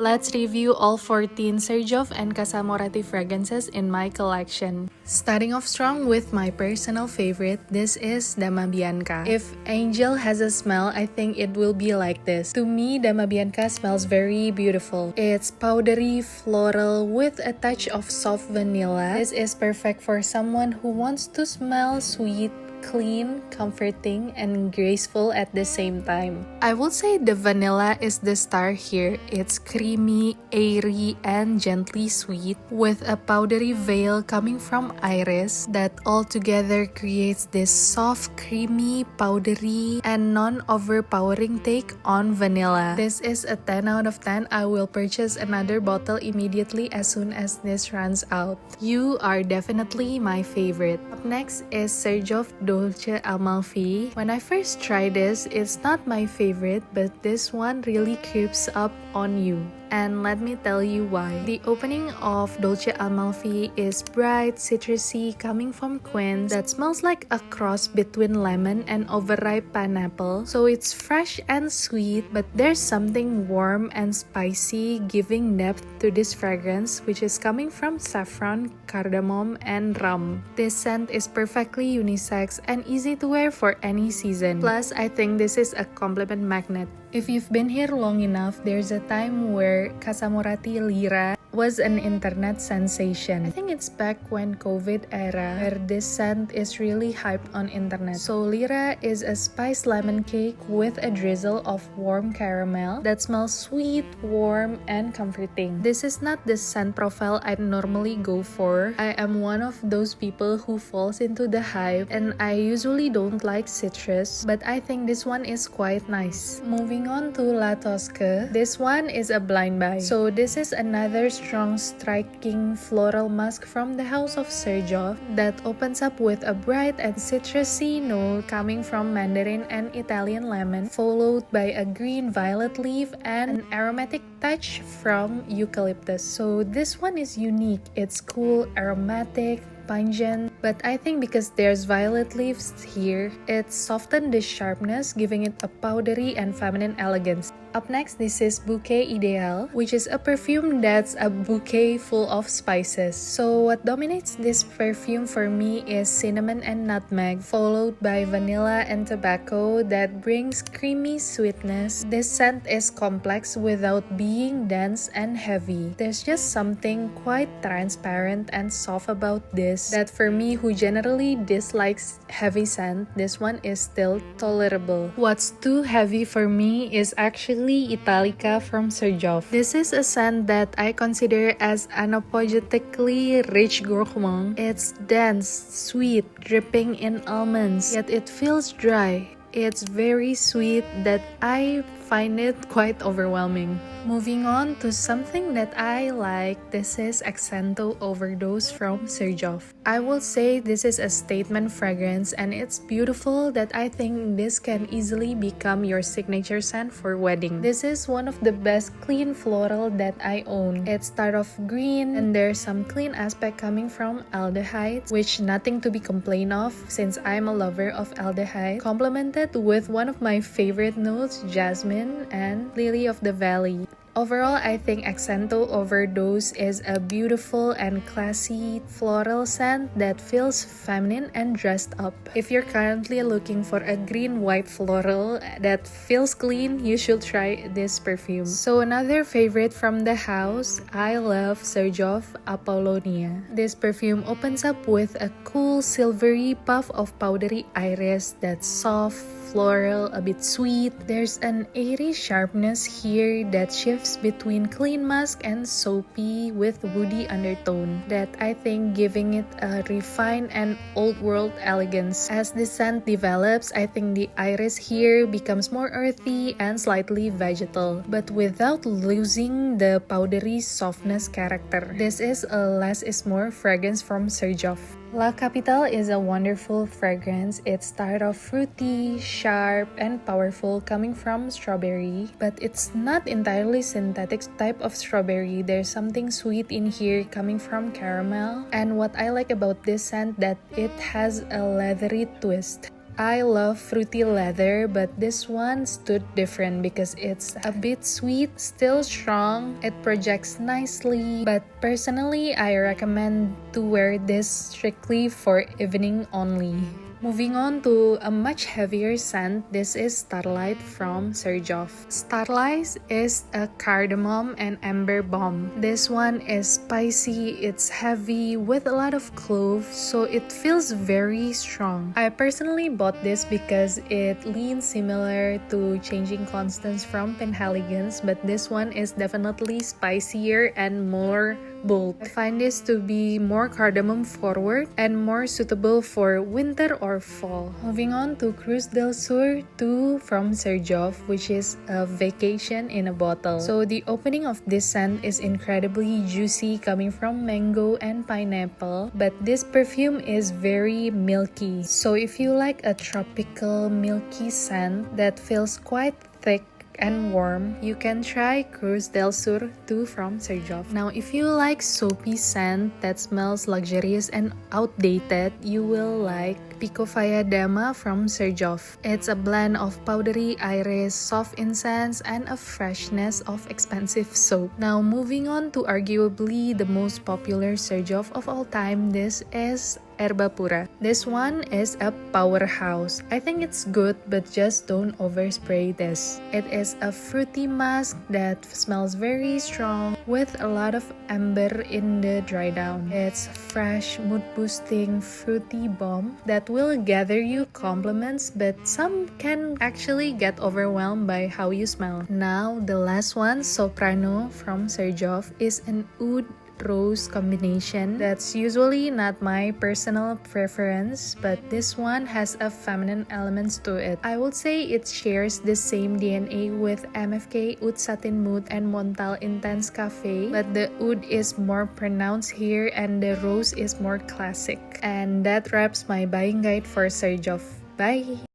Let's review all 14 XERJOFF and Casamorati fragrances in my collection. Starting off strong with my personal favorite, this is Dama Bianca. If Angel has a smell, I think it will be like this. To me, Dama Bianca smells very beautiful. It's powdery, floral, with a touch of soft vanilla. This is perfect for someone who wants to smell sweet, clean, comforting, and graceful at the same time. I would say the vanilla is the star here. It's creamy, airy, and gently sweet, with a powdery veil coming from iris that all together creates this soft, creamy, powdery, and non-overpowering take on vanilla. This is a 10 out of 10. I will purchase another bottle immediately as soon as this runs out. You are definitely my favorite. Up next is XERJOFF Dolce Amalfi. When I first tried this, it's not my favorite, but this one really creeps up on you. And let me tell you why. The opening of Dolce Amalfi is bright, citrusy, coming from Queens that smells like a cross between lemon and overripe pineapple. So it's fresh and sweet, but there's something warm and spicy giving depth to this fragrance, which is coming from saffron, cardamom, and rum. This scent is perfectly unisex and easy to wear for any season. Plus, I think this is a compliment magnet. If you've been here long enough, there's a time where Casamorati Lira was an internet sensation. I think it's back when COVID era where this scent is really hyped on internet. So Lira is a spiced lemon cake with a drizzle of warm caramel that smells sweet, warm, and comforting. This is not the scent profile I normally go for. I am one of those people who falls into the hype, and I usually don't like citrus, but I think this one is quite nice. Moving on to La Tosca. This one is a blind buy. So this is another strong, striking floral musk from the house of XERJOFF that opens up with a bright and citrusy note coming from mandarin and Italian lemon, followed by a green violet leaf and an aromatic touch from eucalyptus. So this one is unique. It's cool, aromatic, pungent, but I think because there's violet leaves here, it softened the sharpness, giving it a powdery and feminine elegance. Up next, this is Bouquet Ideale, which is a perfume that's a bouquet full of spices. So what dominates this perfume for me is cinnamon and nutmeg, followed by vanilla and tobacco that brings creamy sweetness. This scent is complex without being dense and heavy. There's just something quite transparent and soft about this that for me, who generally dislikes heavy scent, this one is still tolerable. What's too heavy for me is actually Italica from XERJOFF. This is a scent that I consider as unapologetically rich gourmand. It's dense, sweet, dripping in almonds, yet it feels dry. It's very sweet that I find it quite overwhelming. Moving on to something that I like, this is Accento Overdose from XERJOFF. I will say this is a statement fragrance and it's beautiful that I think this can easily become your signature scent for wedding. This is one of the best clean floral that I own. It starts off green and there's some clean aspect coming from aldehydes, which nothing to be complained of since I'm a lover of aldehyde, complemented with one of my favorite notes, jasmine and lily of the valley. Overall, I think Accento Overdose is a beautiful and classy floral scent that feels feminine and dressed up. If you're currently looking for a green-white floral that feels clean, you should try this perfume. So another favorite from the house, I love XERJOFF Apollonia. This perfume opens up with a cool silvery puff of powdery iris that's soft, floral, a bit sweet. There's an airy sharpness here that shifts between clean musk and soapy with woody undertone that I think giving it a refined and old world elegance. As the scent develops, I think the iris here becomes more earthy and slightly vegetal, but without losing the powdery softness character. This is a less is more fragrance from XERJOFF. La Capitale is a wonderful fragrance. It starts off fruity, sharp, and powerful coming from strawberry, but it's not entirely synthetic type of strawberry. There's something sweet in here coming from caramel, and what I like about this scent that it has a leathery twist. I love fruity leather, but this one stood different because it's a bit sweet, still strong. It projects nicely, but personally, I recommend to wear this strictly for evening only. Moving on to a much heavier scent, this is Starlight from XERJOFF. Starlight is a cardamom and amber balm. This one is spicy, it's heavy with a lot of clove, so it feels very strong. I personally bought this because it leans similar to Changing Constance from Penhaligon's, but this one is definitely spicier and more bold. I find this to be more cardamom forward and more suitable for winter or fall. Moving on to Cruz del Sur 2 from XERJOFF, which is a vacation in a bottle. So the opening of this scent is incredibly juicy, coming from mango and pineapple, but this perfume is very milky. So if you like a tropical milky scent that feels quite thick and warm, you can try Cruz del Sur 2 from XERJOFF. Now, if you like soapy scent that smells luxurious and outdated, you will like Pikovaya Dama from XERJOFF. It's a blend of powdery iris, soft incense, and a freshness of expensive soap. Now, moving on to arguably the most popular XERJOFF of all time, this is erba pura. This one is a powerhouse. I think it's good, but just don't overspray this. It is a fruity mask that smells very strong with a lot of amber in the dry down. It's fresh, mood-boosting, fruity balm that will gather you compliments, but some can actually get overwhelmed by how you smell. Now, the last one, Soprano from XERJOFF, is an oud rose combination. That's usually not my personal preference, but this one has a feminine elements to it. I would say it shares the same DNA with MFK Oud Satin Mood and Montal Intense Cafe, but the oud is more pronounced here and the rose is more classic. And that wraps my buying guide for XERJOFF. Bye!